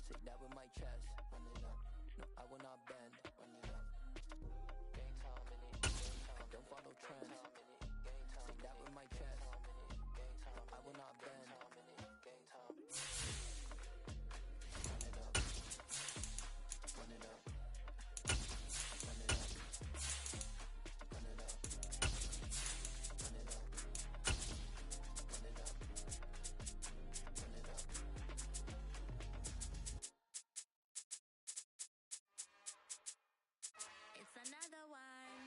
Say that with my chest. Run it up. No, I will not bend. Run it up. Game time in it. Game time. Don't follow trends. Game time. Say that with my chest. Game time. I will not bend. Game time. Run it up. Run it up. Run it up. Run it up. Run it up. Run it up. Run it up. It's another one.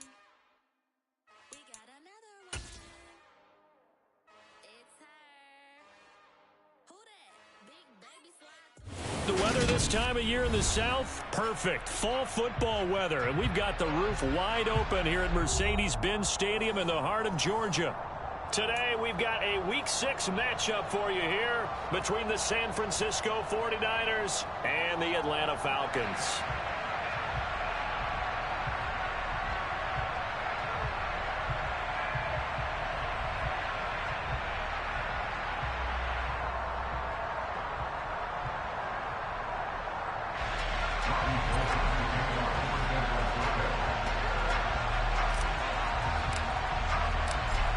We got another one. It's her. Who that? Big baby slide. The weather this time of year in the South, perfect. Fall football weather, and we've got the roof wide open here at Mercedes-Benz Stadium in the heart of Georgia. Today, we've got a Week 6 matchup for you here between the San Francisco 49ers and the Atlanta Falcons.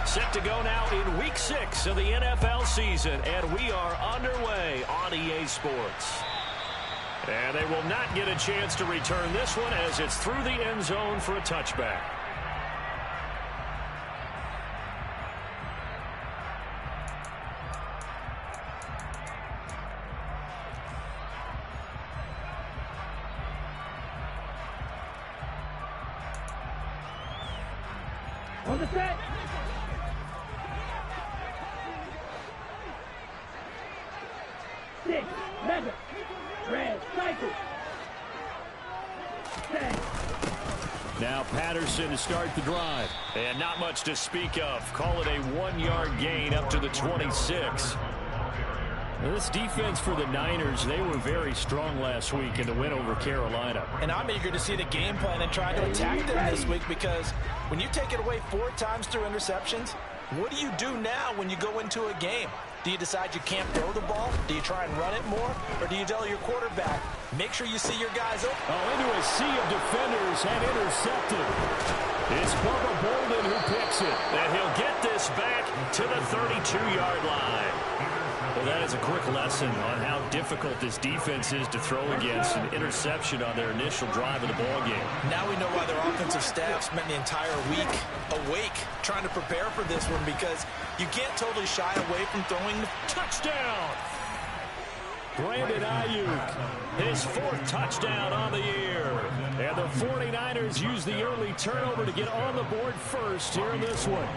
Set to go now in Week 6 of the NFL season, and we are underway on EA Sports. And they will not get a chance to return this one as it's through the end zone for a touchback. On the set. 6, mega, red, cycle. Set. Now Patterson to start the drive. And not much to speak of. Call it a 1-yard gain up to the 26. This defense for the Niners, they were very strong last week in the win over Carolina. And I'm eager to see the game plan and try to attack them this week, because when you take it away 4 times through interceptions, what do you do now when you go into a game? Do you decide you can't throw the ball? Do you try and run it more? Or do you tell your quarterback, make sure you see your guys open? Oh, into a sea of defenders and intercepted. It's Bubba Bolden who picks it. And he'll get this back to the 32-yard line. Well, that is a quick lesson on how difficult this defense is to throw against. An interception on their initial drive of the ballgame. Now we know why their offensive staff spent the entire week awake trying to prepare for this one, because you can't totally shy away from throwing the touchdown. Brandon Ayuk, his 4th touchdown on the year. And the 49ers use the early turnover to get on the board first here in this one.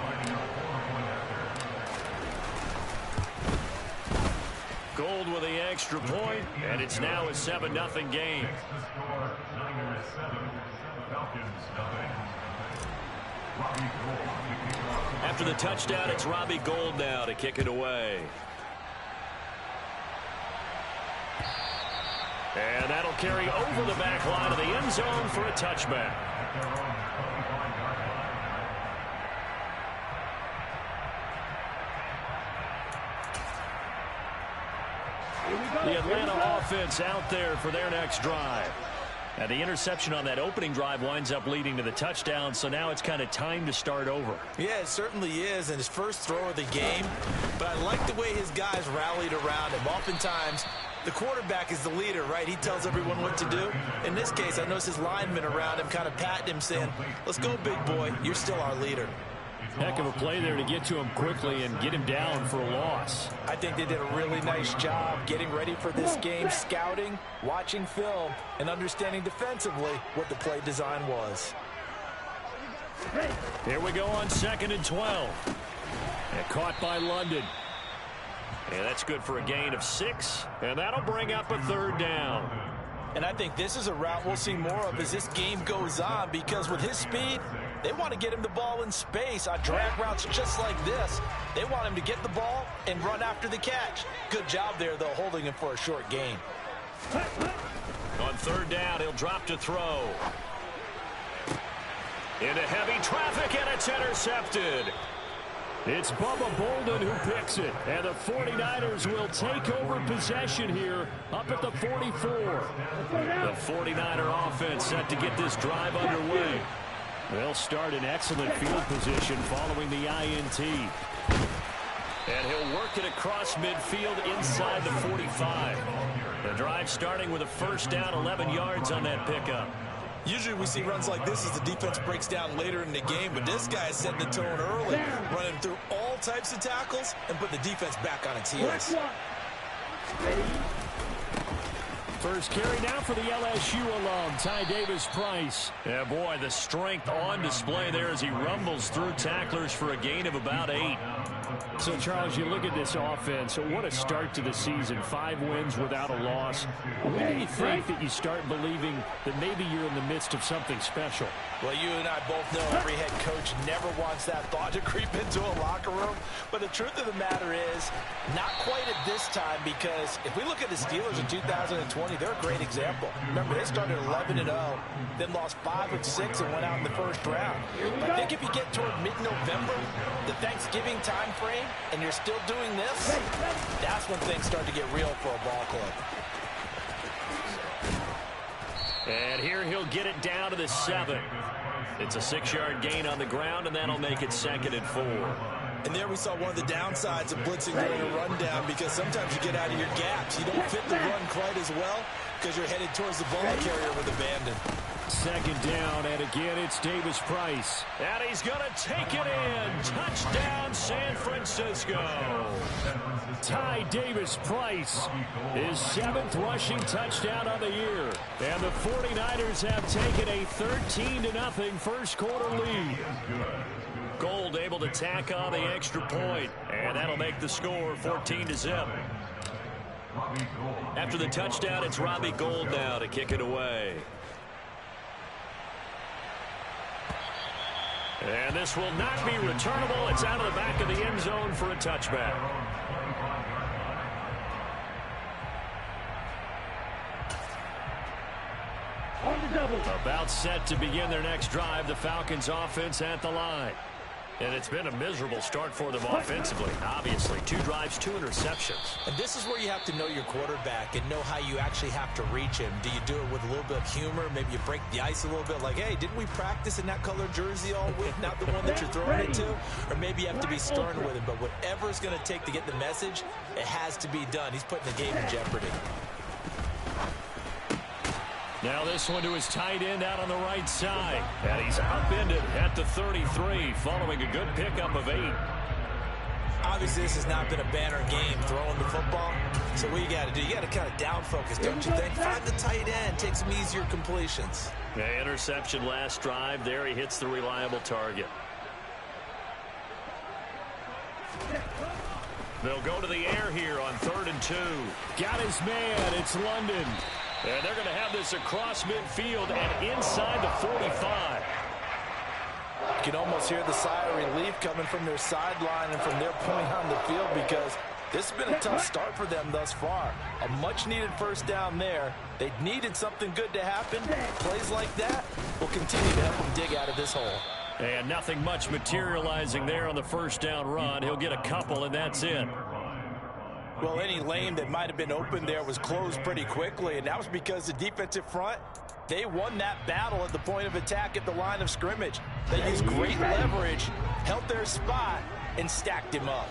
Gold with the extra point, and it's now a 7-0 game. After the touchdown, it's Robbie Gould now to kick it away. And that'll carry over the back line of the end zone for a touchback. The Atlanta offense out there for their next drive. Now, the interception on that opening drive winds up leading to the touchdown, so now it's kind of time to start over. Yeah, it certainly is, and his first throw of the game. But I like the way his guys rallied around him. Oftentimes, the quarterback is the leader, right? He tells everyone what to do. In this case, I noticed his linemen around him kind of patting him, saying, let's go, big boy. You're still our leader. Heck of a play there to get to him quickly and get him down for a loss. I think they did a really nice job getting ready for this game, scouting, watching film, and understanding defensively what the play design was. Here we go on 2nd and 12. And caught by London. And that's good for a gain of 6. And that'll bring up a 3rd down. And I think this is a route we'll see more of as this game goes on, because with his speed, they want to get him the ball in space on drag routes just like this. They want him to get the ball and run after the catch. Good job there, though, holding him for a short gain. On 3rd down, he'll drop to throw. Into heavy traffic, and it's intercepted. It's Bubba Bolden who picks it, and the 49ers will take over possession here up at the 44. The 49er offense set to get this drive underway. They'll start in excellent field position following the INT. And he'll work it across midfield inside the 45. The drive starting with a first down, 11 yards on that pickup. Usually we see runs like this as the defense breaks down later in the game, but this guy is setting the tone early, running through all types of tackles and put the defense back on its heels. First carry now for the LSU alum, Ty Davis-Price. Yeah, boy, the strength on display there as he rumbles through tacklers for a gain of about 8. So, Charles, you look at this offense, what a start to the season. 5 wins without a loss. When do you think that you start believing that maybe you're in the midst of something special? Well, you and I both know every head coach never wants that thought to creep into a locker room. But the truth of the matter is, not quite at this time, because if we look at the Steelers in 2020, they're a great example. Remember, they started 11-0, then lost 5 of 6 and went out in the first round. But I think if you get toward mid-November, the Thanksgiving time frame, and you're still doing this, that's when things start to get real for a ball club. And here he'll get it down to the 7. It's a 6-yard gain on the ground, and that'll make it 2nd and 4. And there we saw one of the downsides of blitzing during a rundown, because sometimes you get out of your gaps. You don't fit the run quite as well because you're headed towards the ball carrier with abandon. 2nd down, and again it's Davis-Price. And he's going to take it in. Touchdown, San Francisco. Ty Davis-Price, his 7th rushing touchdown on the year. And the 49ers have taken a 13-0 first quarter lead. Gold able to tack on the extra point, and that'll make the score 14-0. After the touchdown, it's Robbie Gould now to kick it away. And this will not be returnable. It's out of the back of the end zone for a touchback. About set to begin their next drive, the Falcons offense at the line. And it's been a miserable start for them offensively. Obviously, 2 drives, 2 interceptions. And this is where you have to know your quarterback and know how you actually have to reach him. Do you do it with a little bit of humor? Maybe you break the ice a little bit, like, hey, didn't we practice in that color jersey all week, not the one that you're throwing it to? Or maybe you have to be stern with him. But whatever it's going to take to get the message, it has to be done. He's putting the game in jeopardy. Now this one to his tight end out on the right side. And he's upended at the 33 following a good pickup of 8. Obviously, this has not been a banner game throwing the football. So what you got to do, you got to kind of down focus, don't you think? Find the tight end, take some easier completions. Yeah, interception last drive. There he hits the reliable target. They'll go to the air here on 3rd and 2. Got his man. It's London. And they're going to have this across midfield and inside the 45. You can almost hear the sigh of relief coming from their sideline and from their point on the field, because this has been a tough start for them thus far. A much-needed first down there. They needed something good to happen. Plays like that will continue to help them dig out of this hole. And nothing much materializing there on the first down run. He'll get a couple, and that's it. Well, any lane that might have been open there was closed pretty quickly, and that was because the defensive front, they won that battle at the point of attack at the line of scrimmage. They used great leverage, held their spot, and stacked him up.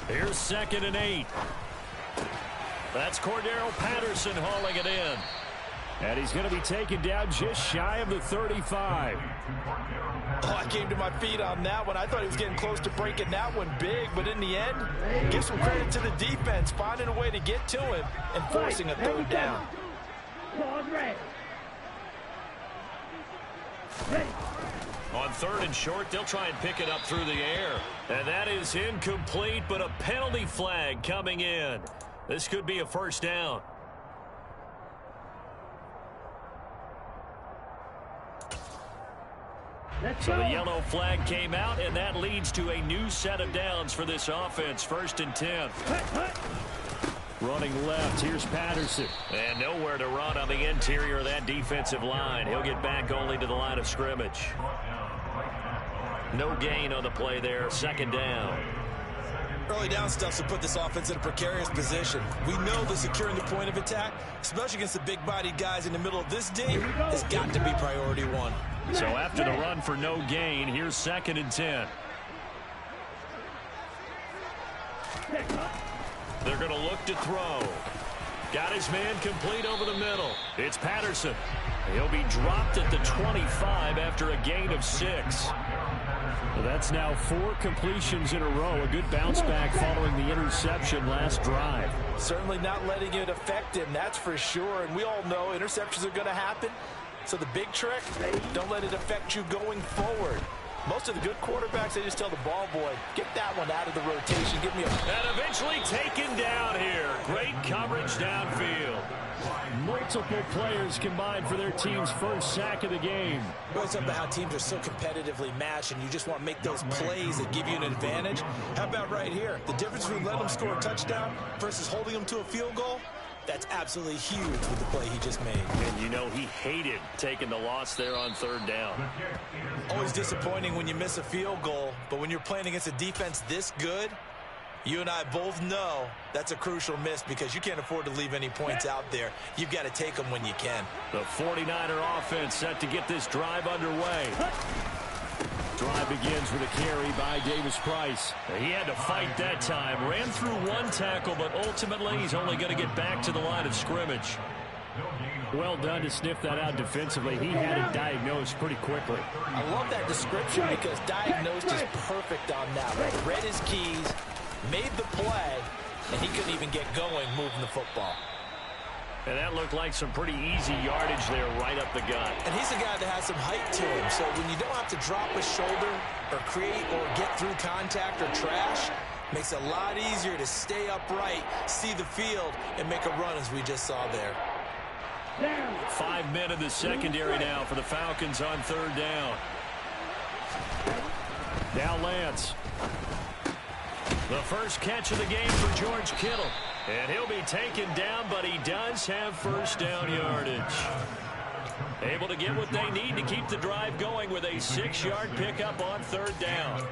Here's 2nd and 8. That's Cordero Patterson hauling it in. And he's going to be taken down just shy of the 35. Oh, I came to my feet on that one. I thought he was getting close to breaking that one big, but in the end, give some credit to the defense, finding a way to get to him and forcing a 3rd down. On 3rd and short, they'll try and pick it up through the air. And that is incomplete, but a penalty flag coming in. This could be a first down. So the yellow flag came out, and that leads to a new set of downs for this offense. 1st and 10. Running left, here's Patterson. And nowhere to run on the interior of that defensive line. He'll get back only to the line of scrimmage. No gain on the play there, second down. Early down stuff to put this offense in a precarious position. We know that securing the point of attack, especially against the big-bodied guys in the middle of this D, has got to be priority one. So after the run for no gain, here's 2nd and 10. They're going to look to throw. Got his man complete over the middle. It's Patterson. He'll be dropped at the 25 after a gain of 6. Well, that's now 4 completions in a row. A good bounce back following the interception last drive. Certainly not letting it affect him, that's for sure. And we all know interceptions are going to happen. So the big trick, don't let it affect you going forward. Most of the good quarterbacks, they just tell the ball boy, get that one out of the rotation. Give me a... And eventually taken down here. Great coverage downfield. Multiple players combined for their team's first sack of the game. Well, it's up to how teams are so competitively matched, and you just want to make those plays that give you an advantage. How about right here? The difference between letting them score a touchdown versus holding them to a field goal, that's absolutely huge with the play he just made. And you know he hated taking the loss there on 3rd down. Always disappointing when you miss a field goal, but when you're playing against a defense this good, you and I both know that's a crucial miss because you can't afford to leave any points out there. You've got to take them when you can. The 49er offense set to get this drive underway. Drive begins with a carry by Davis Price. He had to fight that time. Ran through 1 tackle, but ultimately he's only going to get back to the line of scrimmage. Well done to sniff that out defensively. He had it diagnosed pretty quickly. I love that description because diagnosed is perfect on that one. Read his keys, made the play, and he couldn't even get going moving the football. And that looked like some pretty easy yardage there right up the gut. And he's a guy that has some height to him, so when you don't have to drop a shoulder or create or get through contact or trash, makes it a lot easier to stay upright, see the field, and make a run as we just saw there. 5 men in the secondary now for the Falcons on 3rd down. Now Lance. The first catch of the game for George Kittle. And he'll be taken down, but he does have first down yardage. Able to get what they need to keep the drive going with a 6-yard pickup on 3rd down.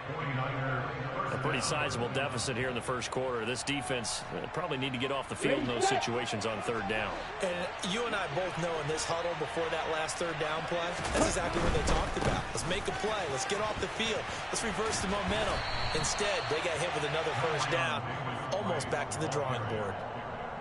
A pretty sizable deficit here in the first quarter. This defense probably need to get off the field in those situations on 3rd down. And you and I both know in this huddle before that last 3rd down play, that's exactly what they talked about. Let's make a play. Let's get off the field. Let's reverse the momentum. Instead, they got hit with another first down, almost back to the drawing board.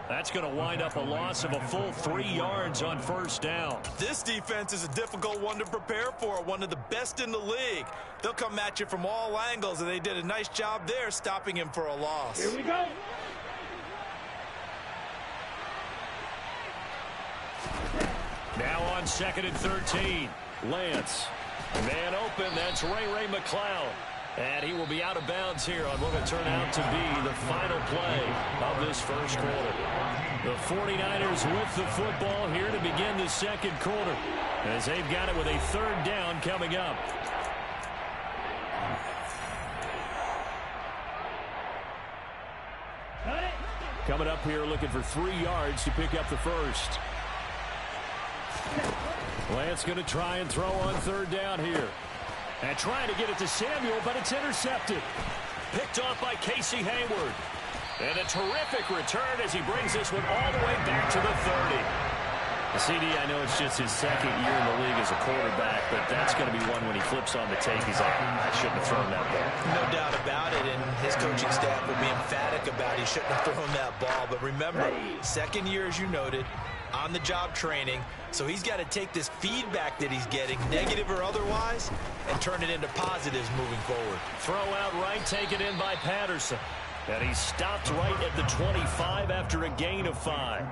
That's going to wind up a loss of a full 3 yards on first down. This defense is a difficult one to prepare for, one of the best in the league. They'll come at you from all angles, and they did a nice job there stopping him for a loss. Here we go. Now on 2nd and 13. Lance. Man open. That's Ray McCloud. And he will be out of bounds here on what will turn out to be the final play of this first quarter. The 49ers with the football here to begin the second quarter, as they've got it with a 3rd down coming up. Coming up here looking for 3 yards to pick up the first. Lance going to try and throw on 3rd down here. And trying to get it to Samuel, but it's intercepted. Picked off by Casey Hayward. And a terrific return as he brings this one all the way back to the 30. CD, I know it's just his 2nd year in the league as a quarterback, but that's going to be one when he flips on the tape. He's like, I shouldn't have thrown that ball. No doubt about it, and his coaching staff will be emphatic about he shouldn't have thrown that ball. But remember, 2nd year, as you noted, on-the-job training, so he's got to take this feedback that he's getting, negative or otherwise, and turn it into positives moving forward. Throw out right, taken in by Patterson. And he stopped right at the 25 after a gain of 5.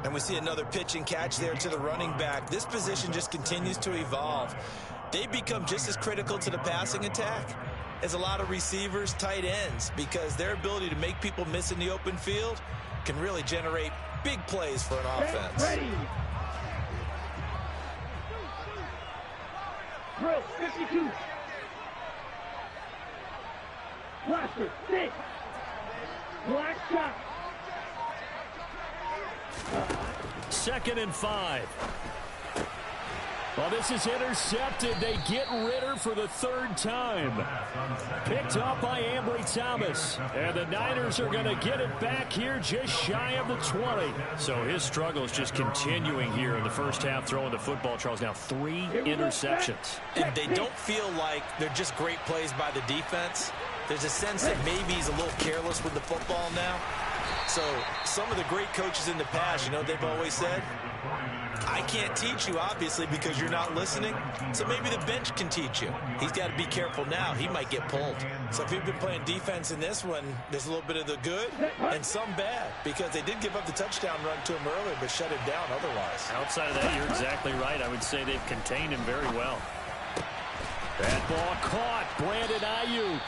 And we see another pitch and catch there to the running back. This position just continues to evolve. They become just as critical to the passing attack as a lot of receivers, tight ends, because their ability to make people miss in the open field can really generate big plays for an offense. Ready. Drill 52. Blaster 6. Black shot. 2nd and 5. Well, this is intercepted. They get Ritter for the 3rd time. Picked up by Ambry Thomas. And the Niners are going to get it back here just shy of the 20. So his struggle is just continuing here in the first half, throwing the football. Charles, now 3 interceptions. And they don't feel like they're just great plays by the defense. There's a sense that maybe he's a little careless with the football now. So some of the great coaches in the past, you know, they've always said, I can't teach you, obviously, because you're not listening. So maybe the bench can teach you. He's got to be careful now. He might get pulled. So if you've been playing defense in this one, there's a little bit of the good and some bad, because they did give up the touchdown run to him earlier, but shut him down otherwise. Outside of that, you're exactly right. I would say they've contained him very well. That ball caught. Brandon Ayuk.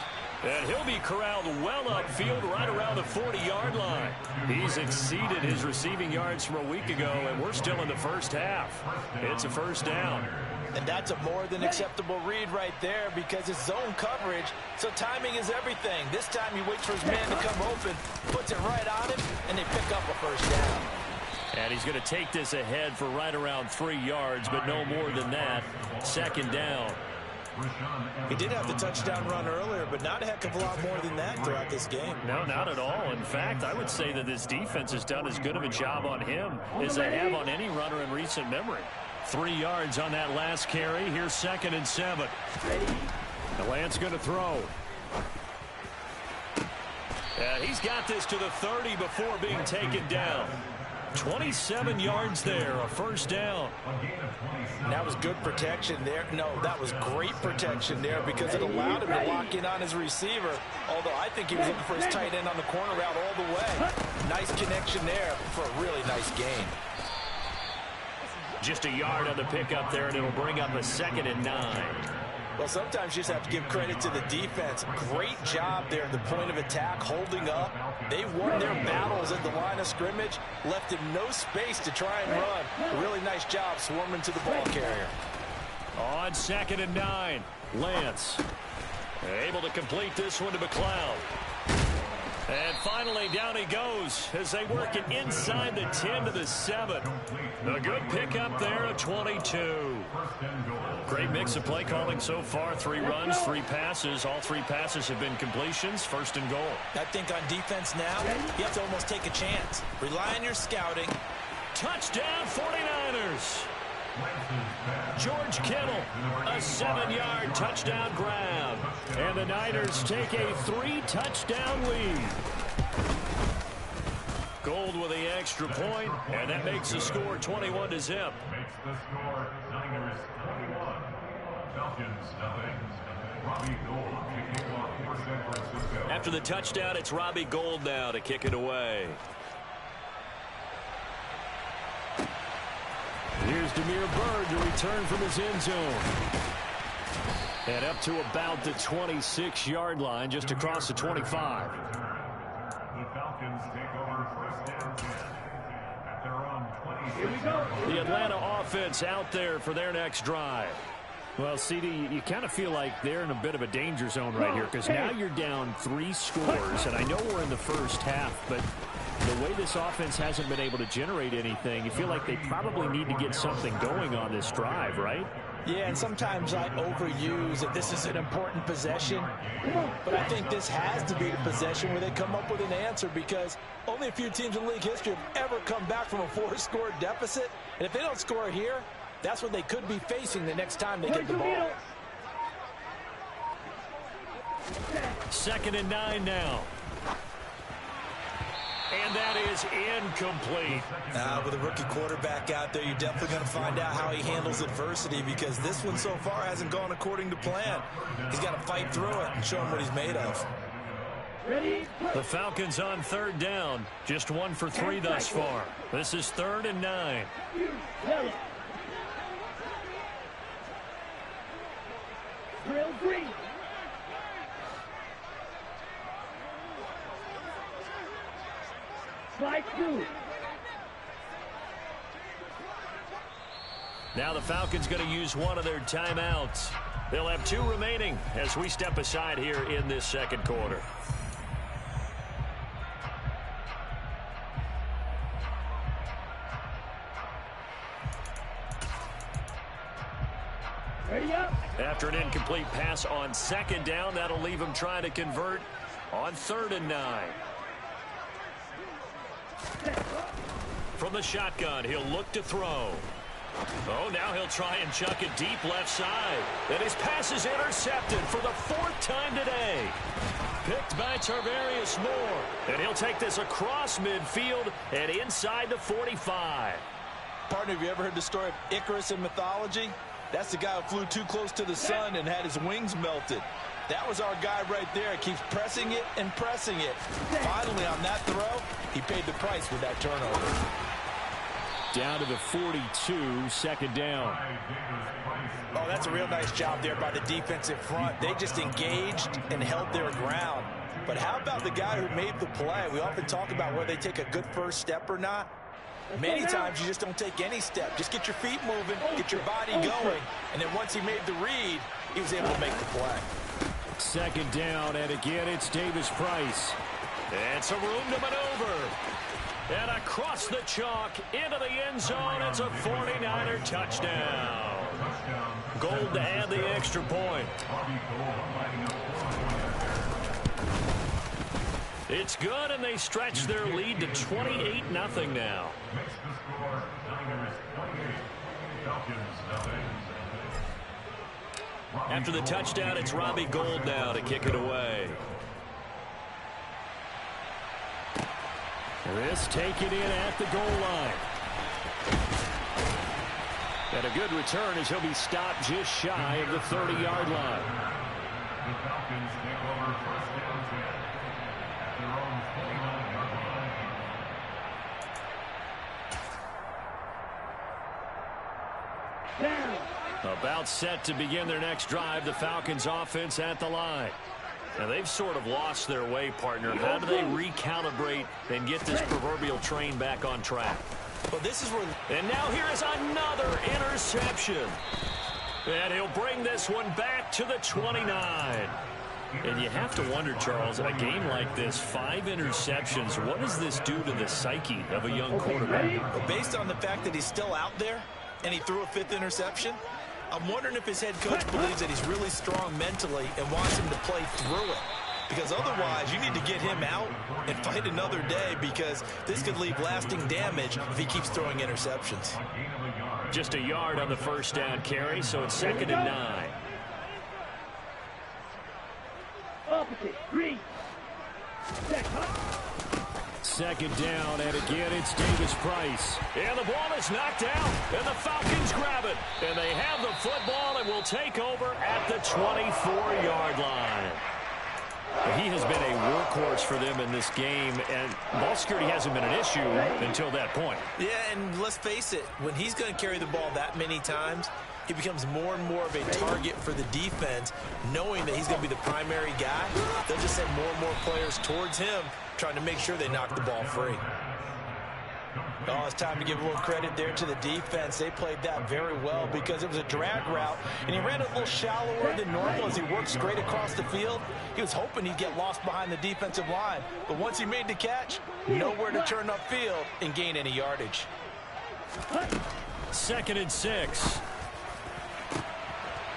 And he'll be corralled well upfield right around the 40-yard line. He's exceeded his receiving yards from a week ago, and we're still in the first half. It's a first down. And that's a more than acceptable read right there, because it's zone coverage, so timing is everything. This time he waits for his man to come open, puts it right on him, and they pick up a first down. And he's going to take this ahead for right around 3 yards, but no more than that. 2nd down. He did have the touchdown run earlier, but not a heck of a lot more than that throughout this game. No, not at all. In fact, I would say that this defense has done as good of a job on him as they have on any runner in recent memory. 3 yards on that last carry. Here's 2nd and 7. Lance going to throw. He's got this to the 30 before being taken down. 27 yards there, a first down. That was good protection there. No, that was great protection there, because it allowed him to lock in on his receiver, although I think he was looking for his tight end on the corner route all the way. Nice connection there for a really nice gain. Just a yard on the pickup there, and it'll bring up a 2nd and 9. Well, sometimes you just have to give credit to the defense. Great job there at the point of attack, holding up. They won their battles at the line of scrimmage, left him no space to try and run. A really nice job swarming to the ball carrier. On 2nd and 9, Lance able to complete this one to McLeod. And finally, down he goes as they work it inside the 10 to the 7. A good pickup there at 22. Great mix of play calling so far. 3 runs, 3 passes. All 3 passes have been completions. 1st and goal. I think on defense now, you have to almost take a chance. Rely on your scouting. Touchdown 49ers. George Kittle, a 7-yard touchdown grab. And the Niners take a 3-touchdown lead. Gold with the extra point, and that makes the score 21 to zip. Makes the score Niners 21. Falcons nothing. Robbie Gould kicking off for San Francisco. After the touchdown, it's Robbie Gould now to kick it away. Here's Damiere Byrd to return from his end zone. And up to about the 26-yard line, just across the 25. The Falcons take over 1st and 10 at their own 26. Here we go. The Atlanta offense out there for their next drive. Well, CD, you kind of feel like they're in a bit of a danger zone right here, because now you're down 3 scores, and I know we're in the first half, but the way this offense hasn't been able to generate anything, you feel like they probably need to get something going on this drive, right? Yeah, and sometimes I overuse that this is an important possession, but I think this has to be the possession where they come up with an answer, because only a few teams in league history have ever come back from a 4-score deficit, and if they don't score here, that's what they could be facing the next time they get the ball. 2nd and 9 now. And that is incomplete. With a rookie quarterback out there, you're definitely going to find out how he handles adversity, because this one so far hasn't gone according to plan. He's got to fight through it and show him what he's made of. The Falcons on 3rd down. Just 1 for 3 thus far. This is 3rd and 9. Drill 3. Slide 2. Now the Falcons going to use one of their timeouts. They'll have 2 remaining as we step aside here in this 2nd quarter. Ready up. After an incomplete pass on second down, that'll leave him trying to convert on 3rd and 9. From the shotgun, he'll look to throw. Oh, now he'll try and chuck it deep left side. And his pass is intercepted for the 4th time today. Picked by Tarvarius Moore. And he'll take this across midfield and inside the 45. Partner, have you ever heard the story of Icarus in mythology? That's the guy who flew too close to the sun and had his wings melted. That was our guy right there. Keeps pressing it and pressing it. Finally, on that throw, he paid the price with that turnover. Down to the 42, 2nd down. Oh, that's a real nice job there by the defensive front. They just engaged and held their ground. But how about the guy who made the play? We often talk about whether they take a good first step or not. Many times you just don't take any step. Just get your feet moving, get your body going, and then once he made the read, he was able to make the play. 2nd down, and again it's Davis Price. And some room to maneuver. And across the chalk into the end zone, it's a 49er touchdown. Gold to add the extra point. It's good, and they stretch their lead to 28-0 now. Makes the score Niners 28, Falcons nothing. After the touchdown, it's Robbie Gould now to kick it away. This taken in at the goal line. And a good return as he'll be stopped just shy of the 30-yard line. The Falcons take over 1st down 10 at their own 49-yard line. Down. About set to begin their next drive, the Falcons offense at the line. Now, they've sort of lost their way, partner. How do they recalibrate and get this proverbial train back on track? Well, this is where... And now here is another interception. And he'll bring this one back to the 29. And you have to wonder, Charles, in a game like this, 5 interceptions, what does this do to the psyche of a young quarterback? But based on the fact that he's still out there and he threw a 5th interception, I'm wondering if his head coach believes that he's really strong mentally and wants him to play through it. Because otherwise, you need to get him out and fight another day, because this could leave lasting damage if he keeps throwing interceptions. Just a yard on the 1st down carry, so it's 2nd and 9. Opposite. 3. 2nd down, and again it's Davis Price. And the ball is knocked out, and the Falcons grab it. And they have the football and will take over at the 24-yard line. He has been a workhorse for them in this game, and ball security hasn't been an issue until that point. Yeah, and let's face it, when he's going to carry the ball that many times, he becomes more and more of a target for the defense, knowing that he's going to be the primary guy. They'll just send more and more players towards him, trying to make sure they knock the ball free. Oh, it's time to give a little credit there to the defense. They played that very well because it was a drag route, and he ran it a little shallower than normal as he worked straight across the field. He was hoping he'd get lost behind the defensive line, but once he made the catch, nowhere to turn upfield and gain any yardage. 2nd and 6.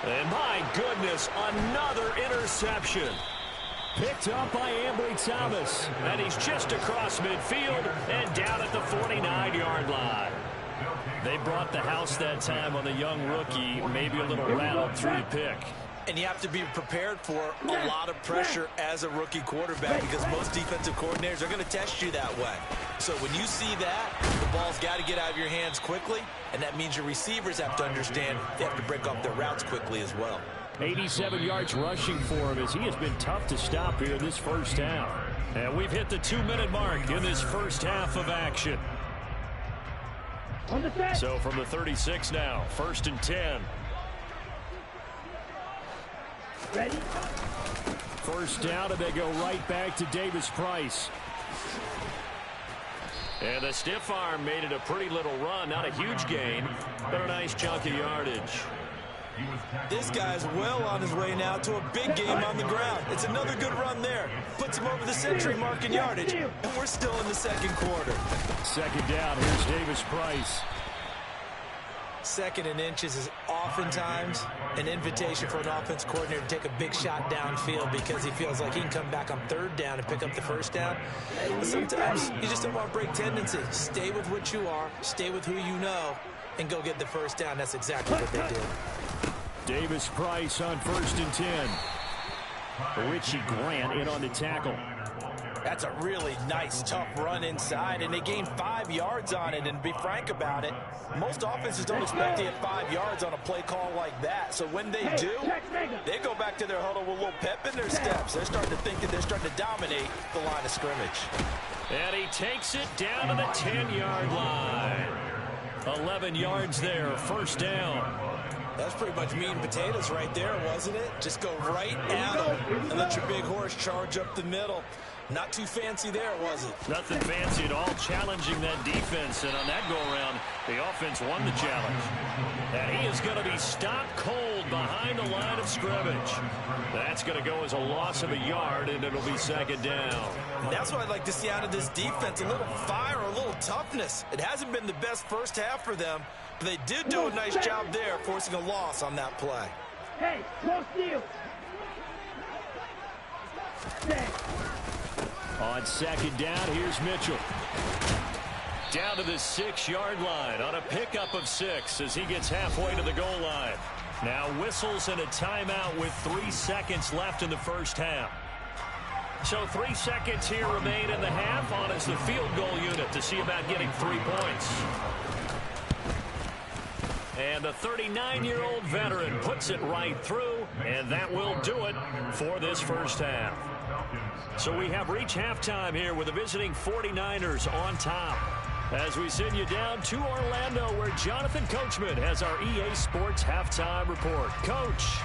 And my goodness, another interception. Picked up by Ambry Thomas. And he's just across midfield and down at the 49-yard line. They brought the house that time on the young rookie, maybe a little rattled through the pick. And you have to be prepared for a lot of pressure as a rookie quarterback, because most defensive coordinators are going to test you that way. So when you see that, the ball's got to get out of your hands quickly, and that means your receivers have to understand they have to break off their routes quickly as well. 87 yards rushing for him as he has been tough to stop here this first half. And we've hit the 2-minute mark in this first half of action. So from the 36 now, 1st and 10. Ready? 1st down, and they go right back to Davis Price. And the stiff arm made it a pretty little run. Not a huge gain, but a nice chunk of yardage. This guy's well on his way now to a big game on the ground. It's another good run there. Puts him over the century mark in yardage. And we're still in the 2nd quarter. 2nd down, here's Davis Price. Second and inches is oftentimes an invitation for an offense coordinator to take a big shot downfield because he feels like he can come back on third down and pick up the first down. But sometimes you just don't want to break tendency. Stay with what you are, stay with who you know, and go get the first down. That's exactly what they did. Davis Price on 1st and 10. Richie Grant in on the tackle. That's a really nice, tough run inside, and they gained 5 yards on it. And to be frank about it, most offenses don't expect to get 5 yards on a play call like that. So when they do, they go back to their huddle with a little pep in their steps. They're starting to think that they're starting to dominate the line of scrimmage. And he takes it down to the 10-yard line. 11 yards there, first down. That's pretty much meat and potatoes right there, wasn't it? Just go right at them and let your big horse charge up the middle. Not too fancy there, was it? Nothing fancy at all, challenging that defense. And on that go-around, the offense won the challenge. And he is going to be stopped cold behind the line of scrimmage. That's going to go as a loss of a yard, and it'll be second down. And that's what I'd like to see out of this defense, a little fire, a little toughness. It hasn't been the best first half for them, but they did do a nice job there, forcing a loss on that play. Hey, close deal. On second down, here's Mitchell. Down to the 6-yard line on a pickup of 6 as he gets halfway to the goal line. Now whistles and a timeout with 3 seconds left in the first half. So 3 seconds here remain in the half on as the field goal unit to see about getting 3 points. And the 39-year-old veteran puts it right through, and that will do it for this first half. So we have reached halftime here with the visiting 49ers on top. As we send you down to Orlando, where Jonathan Coachman has our EA Sports halftime report. Coach.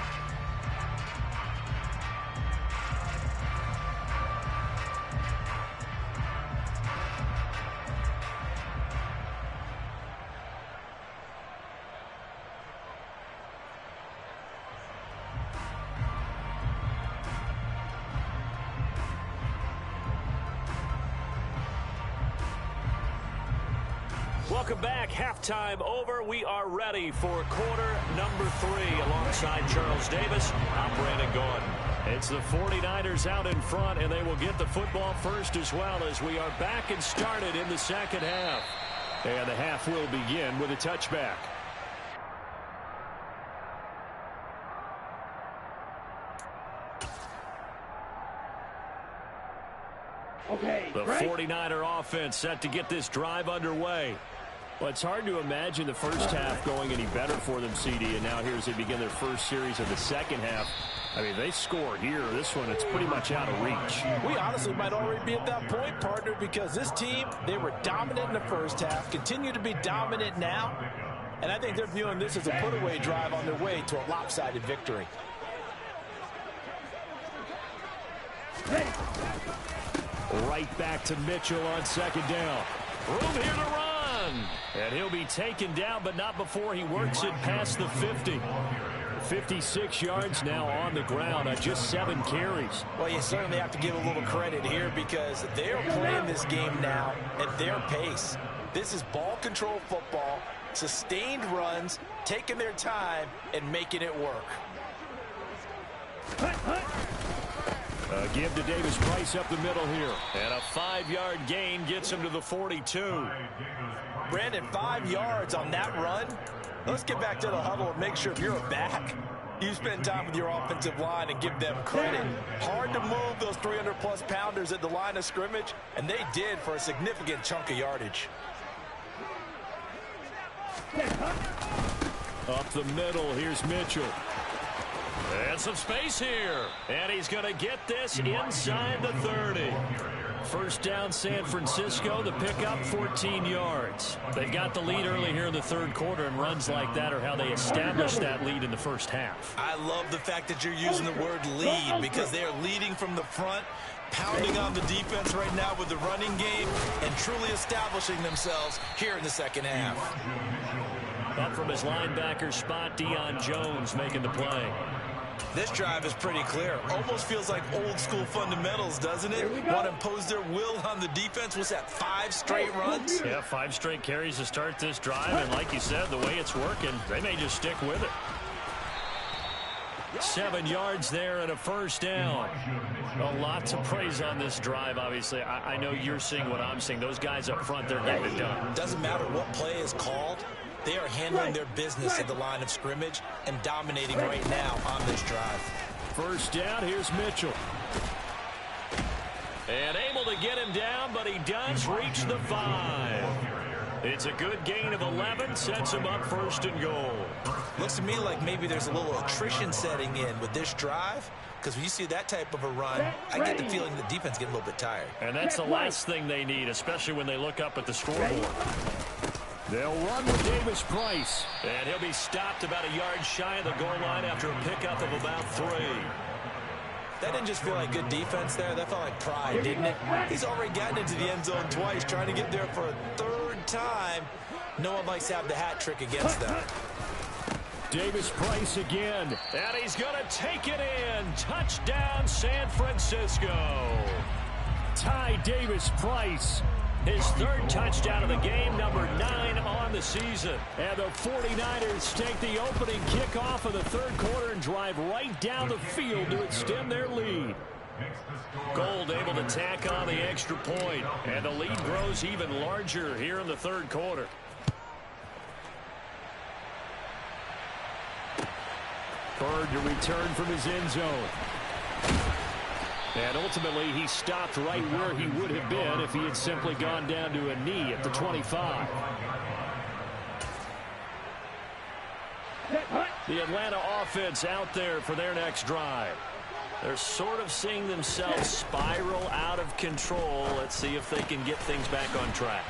Welcome back. Halftime over. We are ready for quarter number 3 alongside Charles Davis. I'm Brandon Gordon. It's the 49ers out in front, and they will get the football first as well as we are back and started in the second half. And the half will begin with a touchback. Okay, The 49er offense set to get this drive underway. Well, it's hard to imagine the first half going any better for them, CD, and now here as they begin their first series of the second half. I mean, they score here. This one, it's pretty much out of reach. We honestly might already be at that point, partner, because this team, they were dominant in the first half, continue to be dominant now, and I think they're viewing this as a put-away drive on their way to a lopsided victory. Right back to Mitchell on second down. Room here to run. And he'll be taken down, but not before he works it past the 50. 56 yards now on the ground on just 7 carries. Well, you certainly have to give a little credit here because they're playing this game now at their pace. This is ball control football, sustained runs, taking their time, and making it work. Give to Davis Price up the middle here. And a 5-yard gain gets him to the 42. Brandon, 5 yards on that run. Let's get back to the huddle and make sure if you're a back, you spend time with your offensive line and give them credit. Hard to move those 300-plus pounders at the line of scrimmage, and they did for a significant chunk of yardage. Up the middle, here's Mitchell. And some space here. And he's going to get this inside the 30. First down, San Francisco. The pickup, 14 yards. They got the lead early here in the third quarter, and runs like that are how they established that lead in the first half. I love the fact that you're using the word lead because they are leading from the front, pounding on the defense right now with the running game, and truly establishing themselves here in the second half. Up from his linebacker spot, Deion Jones making the play. This drive is pretty clear. Almost feels like old school fundamentals, doesn't it? Want to impose their will on the defense. What's that, 5 straight runs? Yeah, 5 straight carries to start this drive, and like you said, the way it's working, they may just stick with it. 7 yards there and a first down. A lot to praise on this drive, obviously. I know you're seeing what I'm seeing. Those guys up front, they're getting it done. Doesn't matter what play is called. They are handling their business at the line of scrimmage and dominating right now on this drive. First down, here's Mitchell. And able to get him down, but he does reach the 5. It's a good gain of 11, sets him up first and goal. Looks to me like maybe there's a little attrition setting in with this drive, because when you see that type of a run, I get the feeling the defense getting a little bit tired. And that's the last thing they need, especially when they look up at the scoreboard. They'll run with Davis Price. And he'll be stopped about a yard shy of the goal line after a pickup of about 3. That didn't just feel like good defense there. That felt like pride, didn't it? He's already gotten into the end zone twice, trying to get there for a 3rd time. No one likes to have the hat trick against them. Davis Price again. And he's going to take it in. Touchdown, San Francisco. Ty Davis Price. His 3rd touchdown of the game, number 9 on the season. And the 49ers take the opening kickoff of the 3rd quarter and drive right down the field to extend their lead. Gold able to tack on the extra point, and the lead grows even larger here in the 3rd quarter. Bird to return from his end zone. And ultimately, he stopped right where he would have been if he had simply gone down to a knee at the 25. The Atlanta offense out there for their next drive. They're sort of seeing themselves spiral out of control. Let's see if they can get things back on track.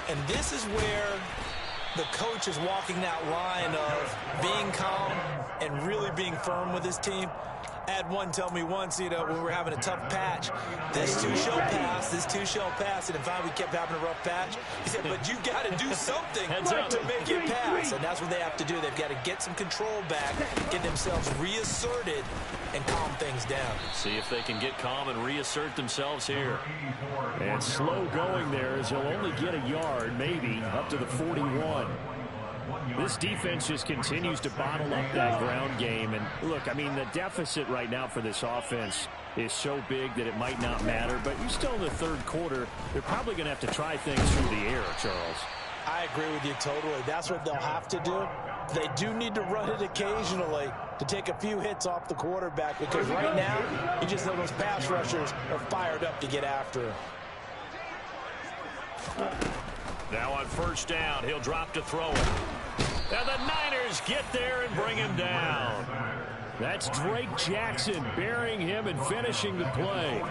And this is where the coach is walking that line of being calm and really being firm with his team. I had one tell me once, when we were having a tough patch, this too shall pass, and if we kept having a rough patch, he said, but you got to do something to make it pass, and that's what they have to do. They've got to get some control back, get themselves reasserted, and calm things down. See if they can get calm and reassert themselves here. And slow going there as he'll only get a yard, maybe, up to the 41. This defense just continues to bottle up that ground game. And look, I mean, the deficit right now for this offense is so big that it might not matter. But you're still in the 3rd quarter. They're probably going to have to try things through the air, Charles. I agree with you totally. That's what they'll have to do. They do need to run it occasionally to take a few hits off the quarterback, because right now, you just know those pass rushers are fired up to get after him. Now on first down, he'll drop to throw it. And the Niners get there and bring him down. That's Drake Jackson burying him and finishing the play.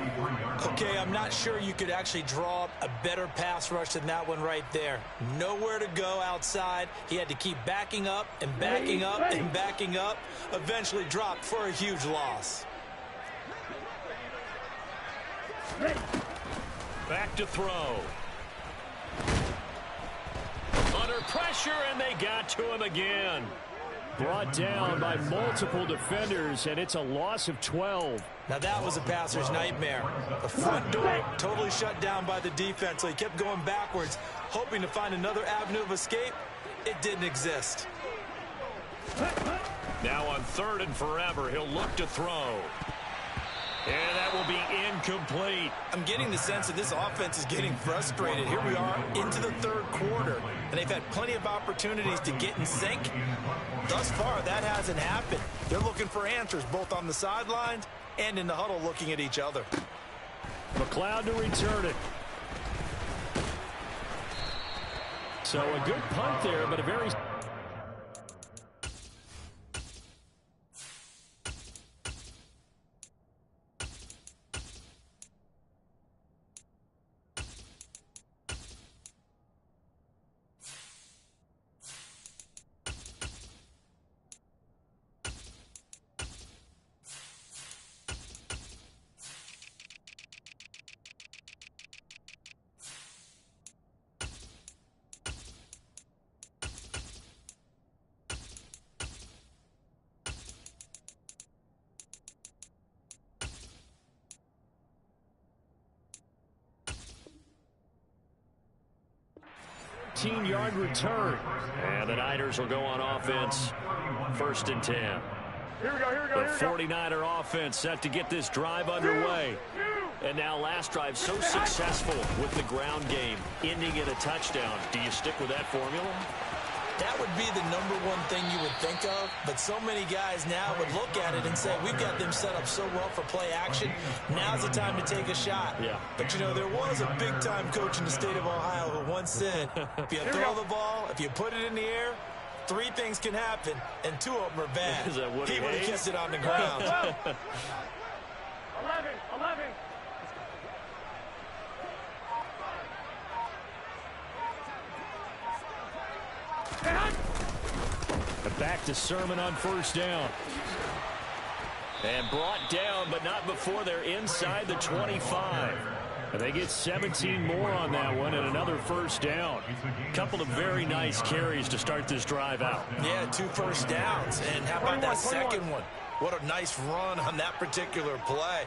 Okay, I'm not sure you could actually draw up a better pass rush than that one right there. Nowhere to go outside. He had to keep backing up and backing up and backing up. Eventually dropped for a huge loss. Back to throw. Under pressure, and they got to him again. Brought down by multiple defenders, and it's a loss of 12. Now that was a passer's nightmare. The front door totally shut down by the defense, so he kept going backwards, hoping to find another avenue of escape. It didn't exist. Now on 3rd and forever, he'll look to throw. And that will be incomplete. I'm getting the sense that this offense is getting frustrated. Here we are into the 3rd quarter, and they've had plenty of opportunities to get in sync. Thus far, that hasn't happened. They're looking for answers both on the sidelines and in the huddle looking at each other. McLeod to return it. So a good punt there, but a very... 15-yard return. And the Niners will go on offense, 1st and 10. Here we go. The 49er offense set to get this drive underway. And now last drive so successful with the ground game, ending in a touchdown. Do you stick with that formula? That would be the number one thing you would think of, but so many guys now would look at it and say, we've got them set up so well for play action. Now's the time to take a shot. Yeah. But, you know, there was a big-time coach in the state of Ohio who once said, if you throw the ball, if you put it in the air, 3 things can happen, and 2 of them are bad. Is that Woody He would have Hayes? kept it on the ground. 11. Back to Sermon on 1st down. And brought down, but not before they're inside the 25. And they get 17 more on that one and another 1st down. Couple of very nice carries to start this drive out. Yeah, 2 first downs. And how about that second one? What a nice run on that particular play.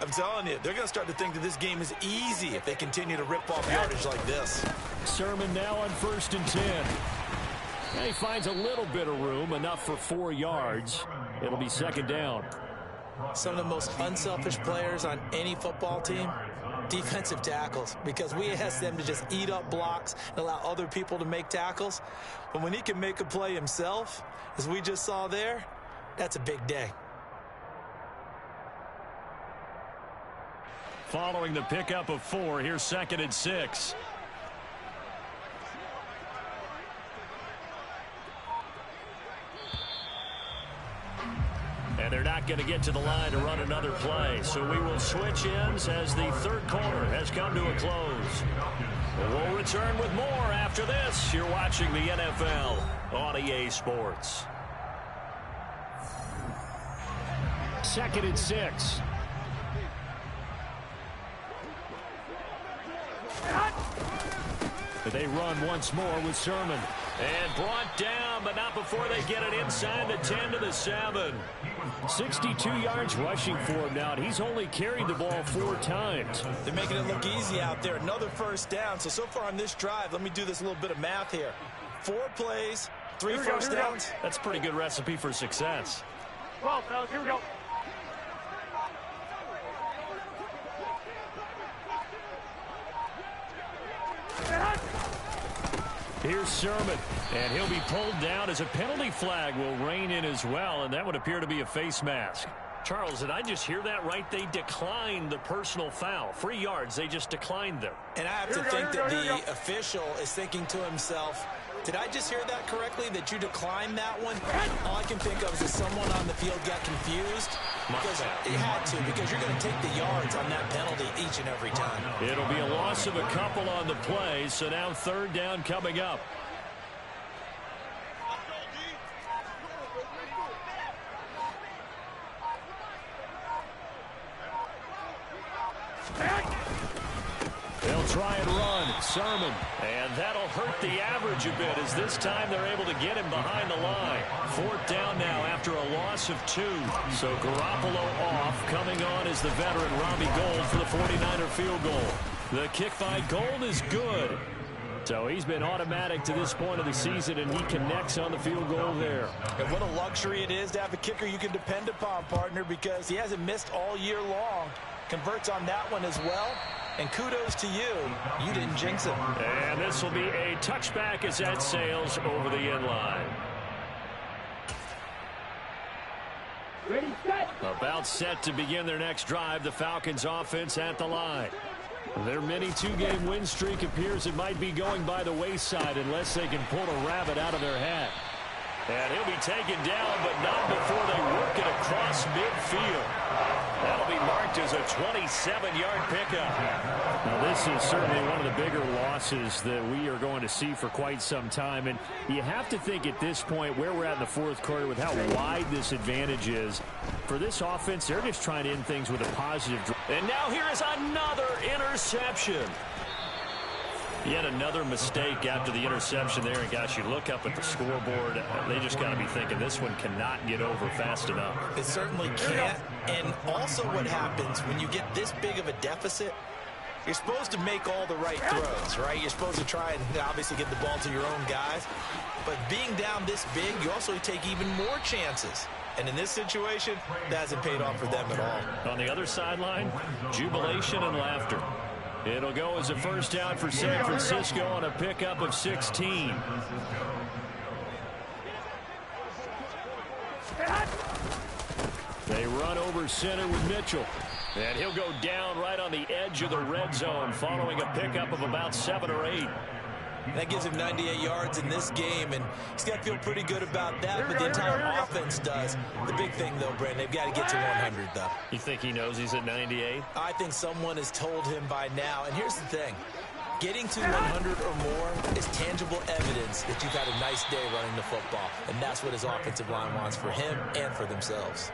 I'm telling you, they're going to start to think that this game is easy if they continue to rip off yardage like this. Sermon now on 1st and 10. And he finds a little bit of room, enough for 4 yards. It'll be 2nd down. Some of the most unselfish players on any football team, defensive tackles, because we ask them to just eat up blocks and allow other people to make tackles. But when he can make a play himself, as we just saw there, that's a big day. Following the pickup of 4, here's 2nd and 6. And they're not going to get to the line to run another play. So we will switch ends as the 3rd quarter has come to a close. We'll return with more after this. You're watching the NFL on EA Sports. 2nd and 6. They run once more with Sermon. And brought down, but not before they get it inside the 10 to the 7. 62 yards rushing for him now, and he's only carried the ball 4 times. They're making it look easy out there. Another 1st down. So far on this drive, let me do this little bit of math here. 4 plays, 3 first downs. That's a pretty good recipe for success. 12, fellas, here we go. Here's Sermon, and he'll be pulled down as a penalty flag will rein in as well, and that would appear to be a face mask. Charles, did I just hear that right? They declined the personal foul. 3 yards, they just declined them. And I have to think that the official is thinking to himself, did I just hear that correctly, that you declined that one? All I can think of is that someone on the field got confused. Because it had to, because you're going to take the yards on that penalty each and every time. It'll be a loss of a couple on the play, so now 3rd down coming up. They'll try and run. Sermon. And that'll hurt the average a bit as this time they're able to get him behind the line. 4th down now after a loss of 2. So Garoppolo off. Coming on is the veteran Robbie Gould for the 49er field goal. The kick by Gould is good. So he's been automatic to this point of the season, and he connects on the field goal there. And what a luxury it is to have a kicker you can depend upon, partner, because he hasn't missed all year long. Converts on that one as well. And kudos to you. You didn't jinx him. And this will be a touchback as that sails over the end line. Ready, set. About set to begin their next drive. The Falcons offense at the line. Their mini 2-game win streak appears it might be going by the wayside unless they can pull a rabbit out of their hat. And he'll be taken down, but not before they work it across midfield. That'll be marked as a 27-yard pickup. Now, this is certainly one of the bigger losses that we are going to see for quite some time. And you have to think at this point where we're at in the 4th quarter with how wide this advantage is. For this offense, they're just trying to end things with a positive. And now here is another interception. Yet another mistake after the interception there. And, gosh, you look up at the scoreboard. They just got to be thinking this one cannot get over fast enough. It certainly can't. And also what happens when you get this big of a deficit, you're supposed to make all the right throws, right? You're supposed to try and obviously get the ball to your own guys. But being down this big, you also take even more chances. And in this situation, that hasn't paid off for them at all. On the other sideline, jubilation and laughter. It'll go as a first down for San Francisco on a pickup of 16. They run over center with Mitchell. And he'll go down right on the edge of the red zone following a pickup of about 7 or 8. That gives him 98 yards in this game, and he's got to feel pretty good about that, but the entire offense does. The big thing, though, Brandon, they've got to get to 100, though. You think he knows he's at 98? I think someone has told him by now, and here's the thing. Getting to 100 or more is tangible evidence that you've had a nice day running the football, and that's what his offensive line wants for him and for themselves.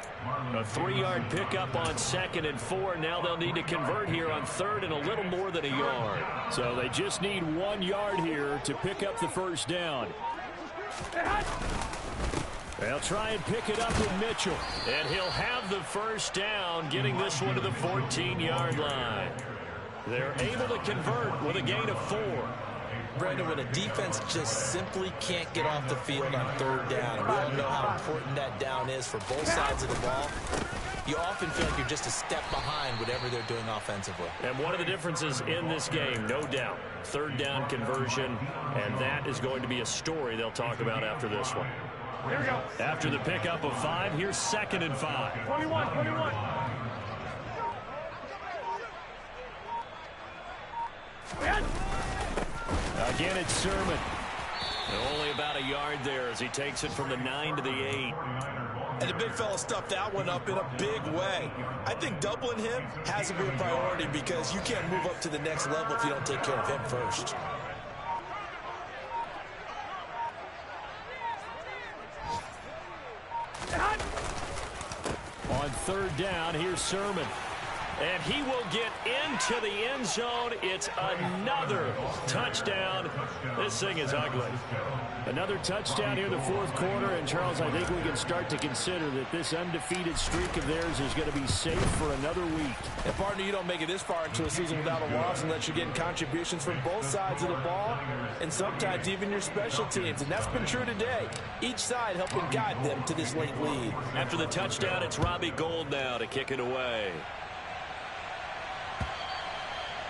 A 3-yard pickup on 2nd and 4. Now they'll need to convert here on 3rd and a little more than a yard. So they just need 1 yard here to pick up the first down. They'll try and pick it up with Mitchell. And he'll have the first down, getting this one to the 14-yard line. They're able to convert with a gain of 4. Brandon, when a defense just simply can't get off the field on 3rd down, and we all know how important that down is for both sides of the ball, you often feel like you're just a step behind whatever they're doing offensively. And one of the differences in this game, no doubt, 3rd down conversion, and that is going to be a story they'll talk about after this one. Here we go. After the pickup of 5, here's 2nd and 5. 21. Again, it's Sermon. And only about a yard there as he takes it from the 9 to the 8. And the big fella stuffed that one up in a big way. I think doubling him has to be a priority because you can't move up to the next level if you don't take care of him first. On 3rd down, here's Sermon. And he will get into the end zone. It's another touchdown. This thing is ugly. Another touchdown here in the 4th quarter. And, Charles, I think we can start to consider that this undefeated streak of theirs is going to be safe for another week. And, partner, you don't make it this far into a season without a loss unless you're getting contributions from both sides of the ball and sometimes even your special teams. And that's been true today. Each side helping guide them to this late lead. After the touchdown, it's Robbie Gould now to kick it away.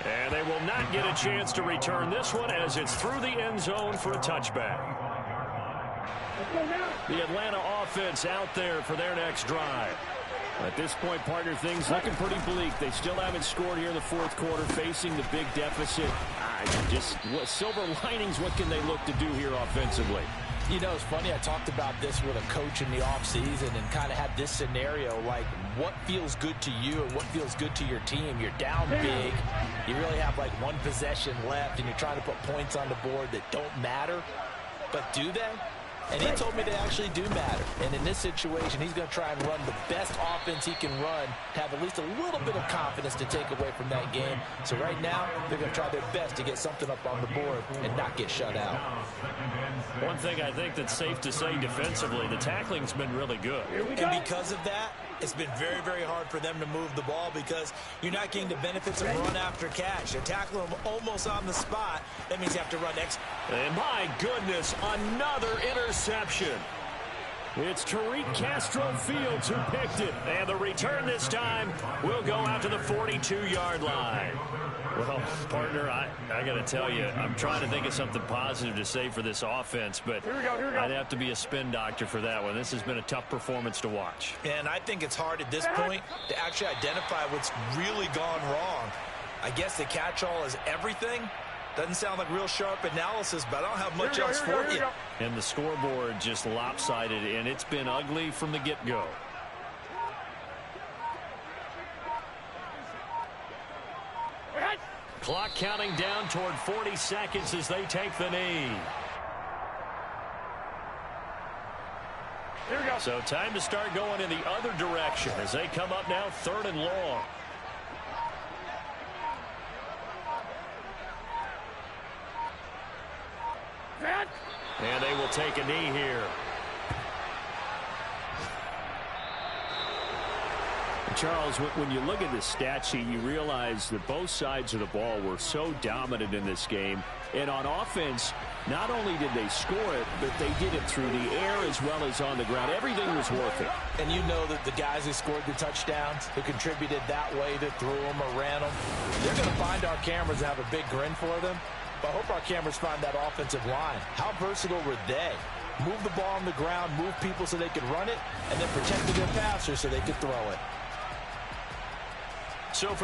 And they will not get a chance to return this one as it's through the end zone for a touchback. The Atlanta offense out there for their next drive. At this point, partner, things looking pretty bleak. They still haven't scored here in the 4th quarter, facing the big deficit. Just silver linings, what can they look to do here offensively? You know, it's funny, I talked about this with a coach in the offseason and kind of had this scenario, like what feels good to you and what feels good to your team. You're down big. You really have like 1 possession left, and you're trying to put points on the board that don't matter. But do they? And he told me they actually do matter. And in this situation, he's going to try and run the best offense he can run to have at least a little bit of confidence to take away from that game. So right now, they're going to try their best to get something up on the board and not get shut out. One thing I think that's safe to say defensively, the tackling's been really good. And because of that, it's been very, very hard for them to move the ball because you're not getting the benefits of run after catch. They're tackling them almost on the spot. That means you have to run extra. And my goodness, another interception. It's Tariq Castro-Fields who picked it. And the return this time will go out to the 42-yard line. Well, partner, I got to tell you, I'm trying to think of something positive to say for this offense, but Here we go. I'd have to be a spin doctor for that one. This has been a tough performance to watch. And I think it's hard at this point to actually identify what's really gone wrong. I guess the catch-all is everything. Doesn't sound like real sharp analysis, but I don't have much else for you. And the scoreboard just lopsided, and it's been ugly from the get-go. Clock counting down toward 40 seconds as they take the knee. Here we go. So time to start going in the other direction as they come up now 3rd and long. And they will take a knee here. Charles, when you look at the stat sheet, you realize that both sides of the ball were so dominant in this game. And on offense, not only did they score it, but they did it through the air as well as on the ground. Everything was worth it. And you know that the guys who scored the touchdowns, who contributed that way, that threw them or ran them, they're going to find our cameras and have a big grin for them. But I hope our cameras find that offensive line. How versatile were they? Move the ball on the ground, move people so they could run it, and then protected their passers so they could throw it. So for